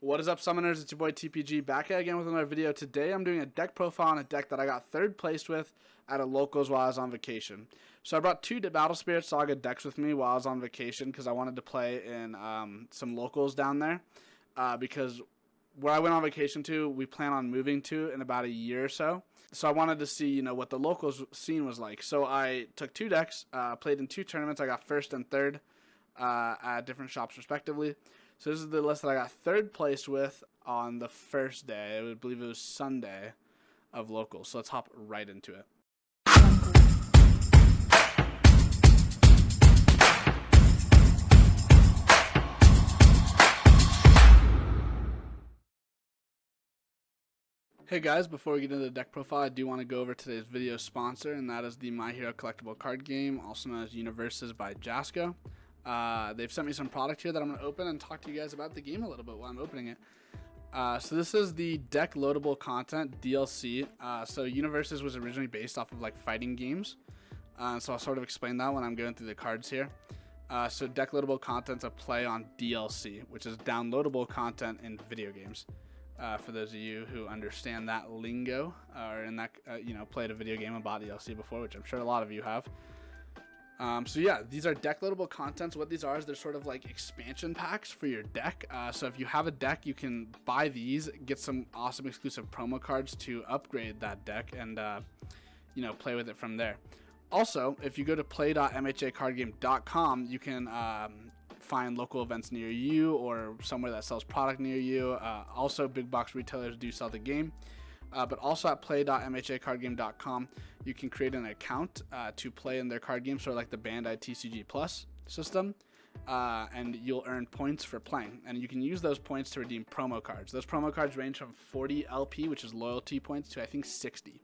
What is up, summoners? It's your boy TPG back again with another video. Today I'm doing a deck profile on a deck that I got third place with at a locals while I was on vacation. So I brought two Battle Spirit Saga decks with me while I was on vacation because I wanted to play in some locals down there. Because where I went on vacation to, we plan on moving to in about a year or so. So I wanted to see, what the locals scene was like. So I took two decks, played in two tournaments. I got first and third at different shops respectively. So this is the list that I got third place with on the first day. I believe it was Sunday of locals. So let's hop right into it. Hey guys, before we get into the deck profile, I do want to go over today's video sponsor, and that is the My Hero collectible card game, also known as Universes by Jasco. They've sent me some product here that I'm going to open and talk to you guys about the game a little bit while I'm opening it. So this is the deck loadable content DLC. So Universes was originally based off of like fighting games. So I'll sort of explain that when I'm going through the cards here. So deck loadable content's a play on DLC, which is downloadable content in video games. For those of you who understand that lingo or in that, played a video game and bought DLC before, which I'm sure a lot of you have. So yeah, these are deck loadable contents. What these are is they're sort of like expansion packs for your deck. So if you have a deck, you can buy these, get some awesome exclusive promo cards to upgrade that deck and, play with it from there. Also, if you go to play.mhacardgame.com, you can find local events near you or somewhere that sells product near you. Also, big box retailers do sell the game. But also at play.mhacardgame.com, you can create an account to play in their card games, sort of like the Bandai TCG Plus system, and you'll earn points for playing. And you can use those points to redeem promo cards. Those promo cards range from 40 LP, which is loyalty points, to I think 60.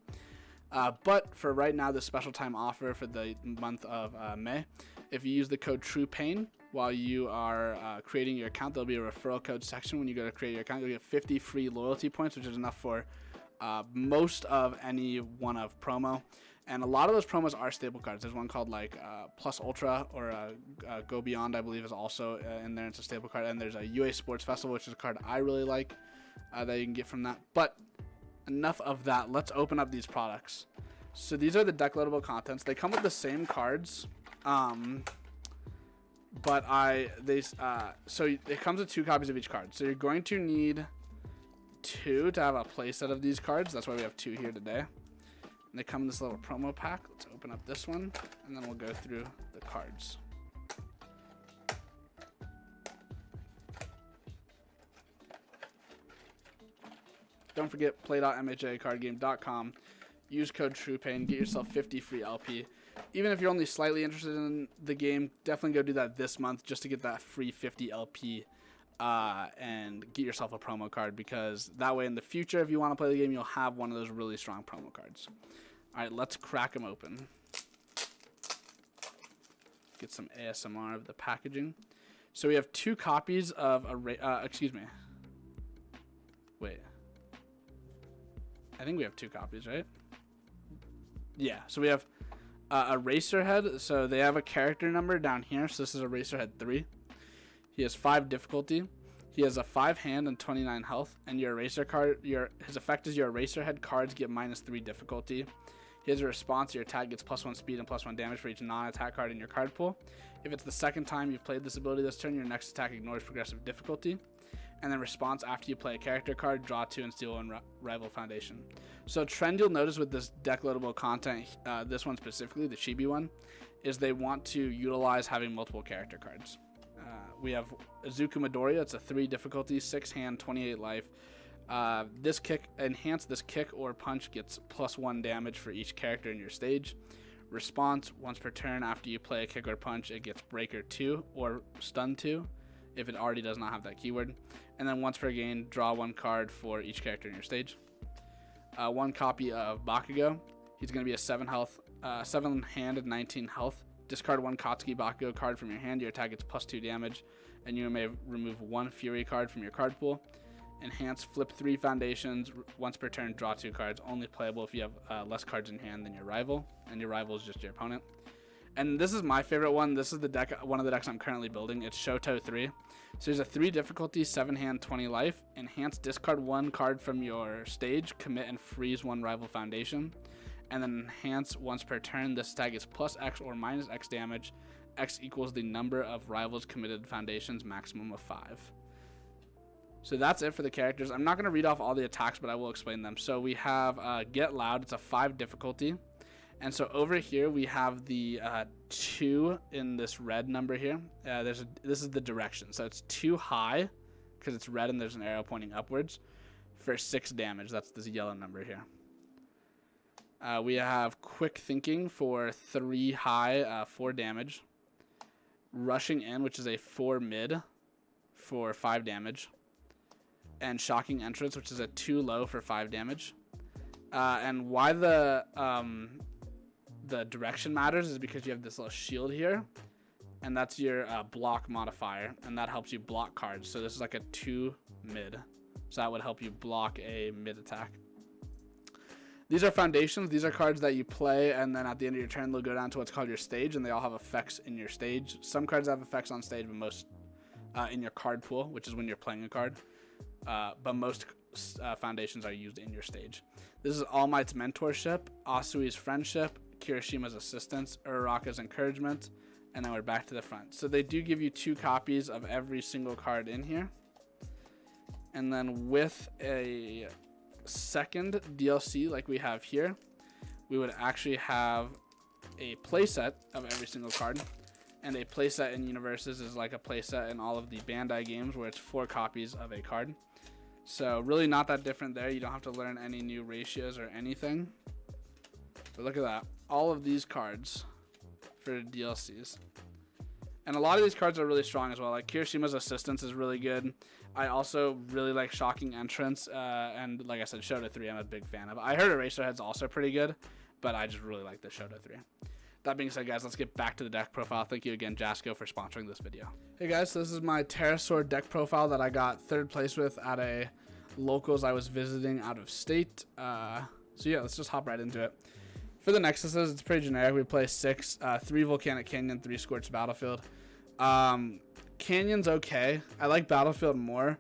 But for right now, the special time offer for the month of May, if you use the code TRUEPAIN while you are creating your account, there'll be a referral code section when you go to create your account. You'll get 50 free loyalty points, which is enough for most of any one of promo. And a lot of those promos are staple cards. There's one called like Plus Ultra or Go Beyond, I believe, is also in there. It's a staple card. And there's a UA Sports Festival, which is a card I really like that you can get from that. But enough of that. Let's open up these products. So these are the deck loadable contents. They come with the same cards, but so it comes with 2 copies of each card. So you're going to need 2 to have a playset of these cards. That's why we have 2 here today. And they come in this little promo pack. Let's open up this one, and then we'll go through the cards. Don't forget play.mhacardgame.com. Use code TRUEPAIN. Get yourself 50 free LP. Even if you're only slightly interested in the game, definitely go do that this month just to get that free 50 LP and get yourself a promo card, because that way in the future, if you want to play the game, you'll have one of those really strong promo cards. All right, let's crack them open. Get some ASMR of the packaging. So we have 2 copies of excuse me. Wait. I think we have 2 copies, right? Yeah, so we have Eraserhead. So they have a character number down here. So this is Eraserhead 3. He has 5 difficulty. He has a 5 hand and 29 health. And your eraser card, his effect is your Eraserhead cards get -3 difficulty. He has a response. Your attack gets +1 speed and +1 damage for each non-attack card in your card pool. If it's the second time you've played this ability this turn, your next attack ignores progressive difficulty. And then response after you play a character card, draw 2 and steal 1 rival foundation. So trend you'll notice with this deck loadable content, this one specifically, the Chibi one, is they want to utilize having multiple character cards. We have Izuku Midoriya. It's a 3 difficulty, 6 hand, 28 life. This kick or punch gets +1 damage for each character in your stage. Response, once per turn after you play a kick or punch, it gets breaker 2 or stun 2 if it already does not have that keyword. And then once per game, draw 1 card for each character in your stage. 1 copy of Bakugo. He's going to be a 7 hand and 19 health. Discard 1 Katsuki Bakugo card from your hand. Your attack gets +2 damage, and you may remove 1 Fury card from your card pool. Enhance, flip 3 foundations. Once per turn, draw 2 cards. Only playable if you have less cards in hand than your rival, and your rival is just your opponent. And this is my favorite one. This is the deck, one of the decks I'm currently building. It's Shoto 3. So there's a 3 difficulty, 7 hand, 20 life. Enhance, discard 1 card from your stage, commit and freeze 1 rival foundation. And then enhance once per turn. This tag is plus X or minus X damage. X equals the number of rivals committed foundations, maximum of 5. So that's it for the characters. I'm not going to read off all the attacks, but I will explain them. So we have Get Loud. It's a 5 difficulty. And so over here we have the 2 in this red number here. This is the direction. So it's 2 high because it's red and there's an arrow pointing upwards for 6 damage. That's this yellow number here. We have Quick Thinking for 3 high, 4 damage. Rushing In, which is a 4 mid for 5 damage. And Shocking Entrance, which is a 2 low for 5 damage. And why the direction matters is because you have this little shield here, and that's your block modifier, and that helps you block cards. So this is like a 2 mid, so that would help you block a mid attack. These are foundations. These are cards that you play, and then at the end of your turn they'll go down to what's called your stage, and they all have effects in your stage. Some cards have effects on stage, but most in your card pool, which is when you're playing a card. But most foundations are used in your stage. This is All Might's Mentorship, Asui's Friendship, Kirishima's Assistance, Uraraka's Encouragement, and then we're back to the front. So they do give you 2 copies of every single card in here. And then with a second DLC like we have here, we would actually have a playset of every single card. And a playset in Universes is like a playset in all of the Bandai games where it's 4 copies of a card. So really not that different there. You don't have to learn any new ratios or anything. But look at that. All of these cards for DLCs. And a lot of these cards are really strong as well. Like Kirishima's Assistance is really good. I also really like Shocking Entrance. And like I said, Shoto 3 I'm a big fan of. I heard Eraserhead's also pretty good, but I just really like the Shoto 3. That being said, guys, let's get back to the deck profile. Thank you again, Jasco, for sponsoring this video. Hey guys, so this is my Terrasaur deck profile that I got 3rd place with at a locals I was visiting out of state. So yeah, let's just hop right into it. For the Nexuses, it's pretty generic. We play 6, 3 Volcanic Canyon, 3 Scorched Battlefield. Canyon's okay. I like Battlefield more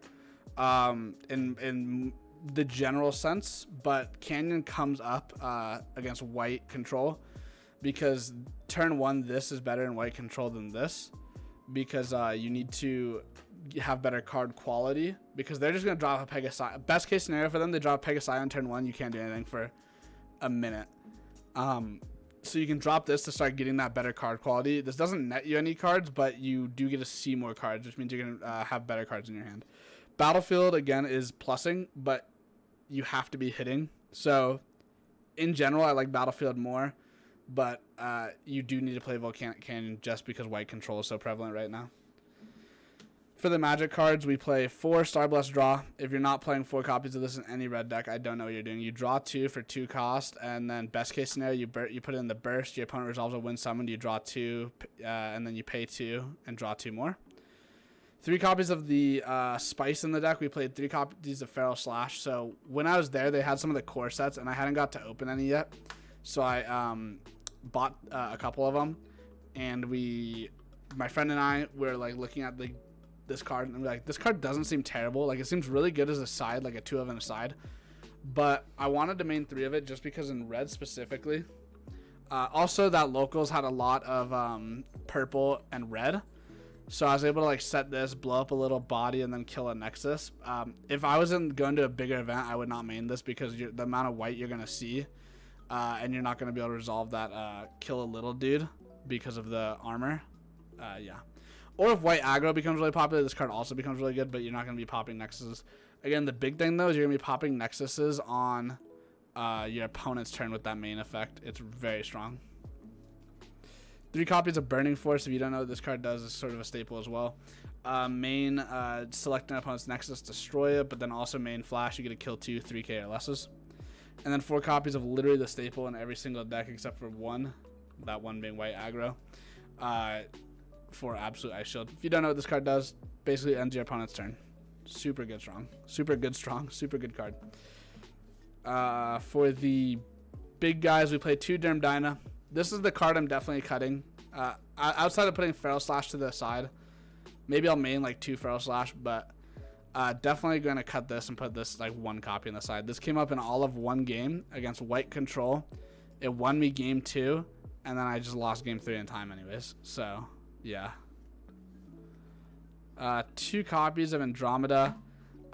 in the general sense, but Canyon comes up against white control because turn 1 this is better in white control than this because you need to have better card quality because they're just going to drop a Pegasai. Best case scenario for them, they drop Pegasai on turn 1. You can't do anything for a minute. So you can drop this to start getting that better card quality. This doesn't net you any cards, but you do get to see more cards, which means you're going to have better cards in your hand. Battlefield, again, is plussing, but you have to be hitting. So in general, I like Battlefield more, but you do need to play Volcanic Canyon just because white control is so prevalent right now. For the Magic cards, we play 4 Starblast Draw. If you're not playing 4 copies of this in any red deck, I don't know what you're doing. You draw 2 for 2 cost, and then best case scenario, you put it in the burst. Your opponent resolves a win summon. You draw 2, and then you pay 2 and draw 2 more. 3 copies of the Spice in the deck. We played 3 copies of Feral Slash. So when I was there, they had some of the core sets, and I hadn't got to open any yet. So I bought a couple of them, and my friend and I were like looking at this card, and we're like, this card doesn't seem terrible. Like, it seems really good as a side, like a 2 of an aside. But I wanted to main 3 of it just because in red specifically. Also, that locals had a lot of purple and red. So I was able to like set this, blow up a little body, and then kill a Nexus. If I wasn't going to a bigger event, I would not main this because the amount of white you're going to see. And you're not going to be able to resolve that kill a little dude because of the armor. Yeah. Or if white aggro becomes really popular, this card also becomes really good, but you're not going to be popping Nexuses. Again, the big thing, though, is you're going to be popping Nexuses on your opponent's turn with that main effect. It's very strong. 3 copies of Burning Force. If you don't know what this card does, is sort of a staple as well. Main, select an opponent's Nexus, destroy it, but then also main Flash, you get to kill 2 3k or lesses. And then 4 copies of literally the staple in every single deck except for 1, that one being white aggro. For Absolute Ice Shield. If you don't know what this card does, basically ends your opponent's turn. Super good strong. Super good strong. Super good card. For the big guys, we play 2 Derm Dyna. This is the card I'm definitely cutting Outside of putting Feral Slash to the side, maybe I'll main like 2 Feral Slash, but definitely going to cut this and put this like 1 copy on the side. This came up in all of 1 game against White Control. It won me game 2, and then I just lost game 3 in time anyways. So, yeah. 2 copies of Andromeda.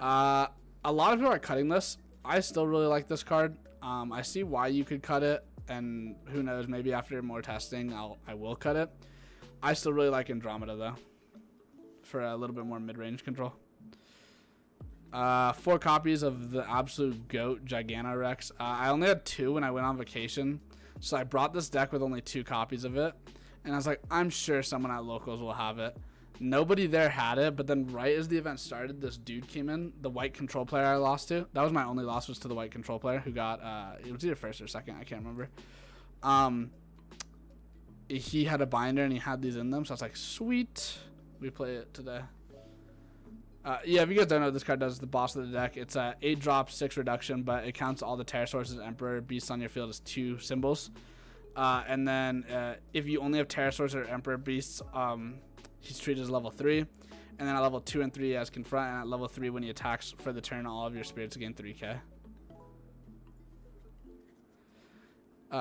A lot of people are cutting this. I still really like this card. I see why you could cut it, and who knows, maybe after more testing I will cut it. I still really like Andromeda though, for a little bit more mid-range control. 4 copies of the absolute GOAT Giganorex. I only had 2 when I went on vacation, so I brought this deck with only 2 copies of it, and I was like, I'm sure someone at locals will have it. Nobody there had it, but then right as the event started, this dude came in, the White Control player I lost to. That was my only loss, was to the White Control player who got, it was either first or second, I can't remember. He had a binder and he had these in them, so I was like, sweet, we play it today. Yeah, if you guys don't know what this card does, the boss of the deck, it's a 8 drop, 6 reduction, but it counts all the Terrasaurs as Emperor Beasts on your field as 2 symbols. And then if you only have Terrasaurs or Emperor Beasts, he's treated as level 3, and then at level 2 and 3 as Confront, and at level 3 when he attacks for the turn, all of your spirits gain 3k.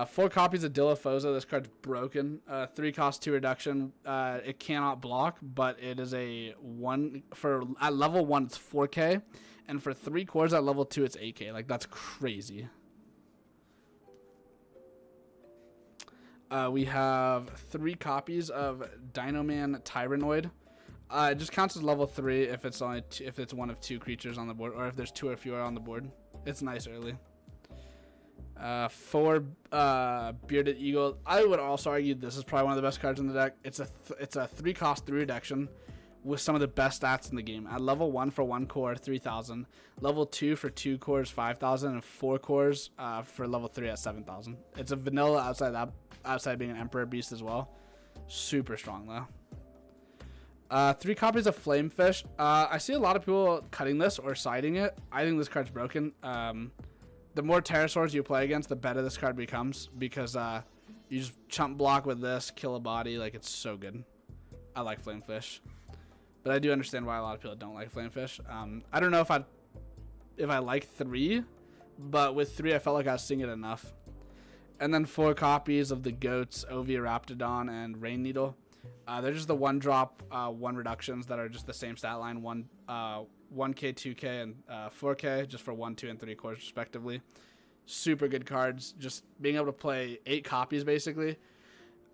4 copies of Dilophosa. This card's broken. 3 cost, 2 reduction. It cannot block, but it is a 1 for at level 1 it's 4k, and for 3 cores at level 2 it's 8k. Like, that's crazy. We have 3 copies of Dinoman Tyrannoid. It just counts as level 3 if it's only if it's 1 of 2 creatures on the board, or if there's 2 or fewer on the board. It's nice early. 4 Bearded Eagle. I would also argue this is probably one of the best cards in the deck. It's a 3 cost, 3 reduction with some of the best stats in the game. At level 1 for 1 core, 3,000. Level 2 for 2 cores, 5,000, and 4 cores for level 3 at 7,000. It's a vanilla outside being an Emperor Beast as well. Super strong though. 3 copies of Flamefish. I see a lot of people cutting this or siding it. I think this card's broken. The more Terrasaurs you play against, the better this card becomes, because you just chump block with this, kill a body. Like, it's so good. I like Flamefish, but I do understand why a lot of people don't like Flamefish. I don't know if I like 3, but with 3 I felt like I was seeing it enough. And then 4 copies of the GOATs, Oviraptidon and Rain Needle. They're just the 1 drop, 1 reductions that are just the same stat line, 1k, 2k, and 4k, just for 1, 2, and 3 cores respectively. Super good cards. Just being able to play 8 copies basically.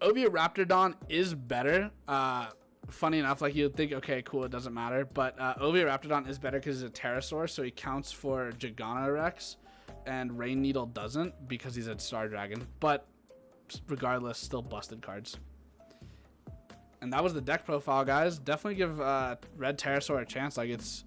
Oviraptidon is better. Funny enough, like, you'd think, okay, cool, it doesn't matter, but Oviraptidon is better because he's a Terrasaur, so he counts for Giganorex, and Rain Needle doesn't because he's a Star Dragon. But regardless, still busted cards. And that was the deck profile, guys. Definitely give Red Terrasaur a chance. Like, it's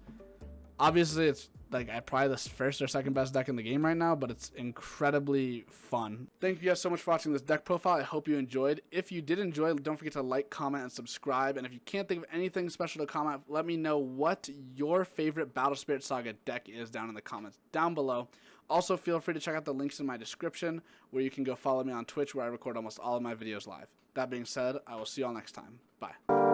obviously it's like probably the first or second best deck in the game right now, but it's incredibly fun. Thank you guys so much for watching this deck profile. I hope you enjoyed. If you did enjoy, don't forget to like, comment, and subscribe. And if you can't think of anything special to comment, let me know what your favorite Battle Spirit Saga deck is down in the comments down below. Also, feel free to check out the links in my description, where you can go follow me on Twitch, where I record almost all of my videos live. That being said, I will see you all next time. Bye.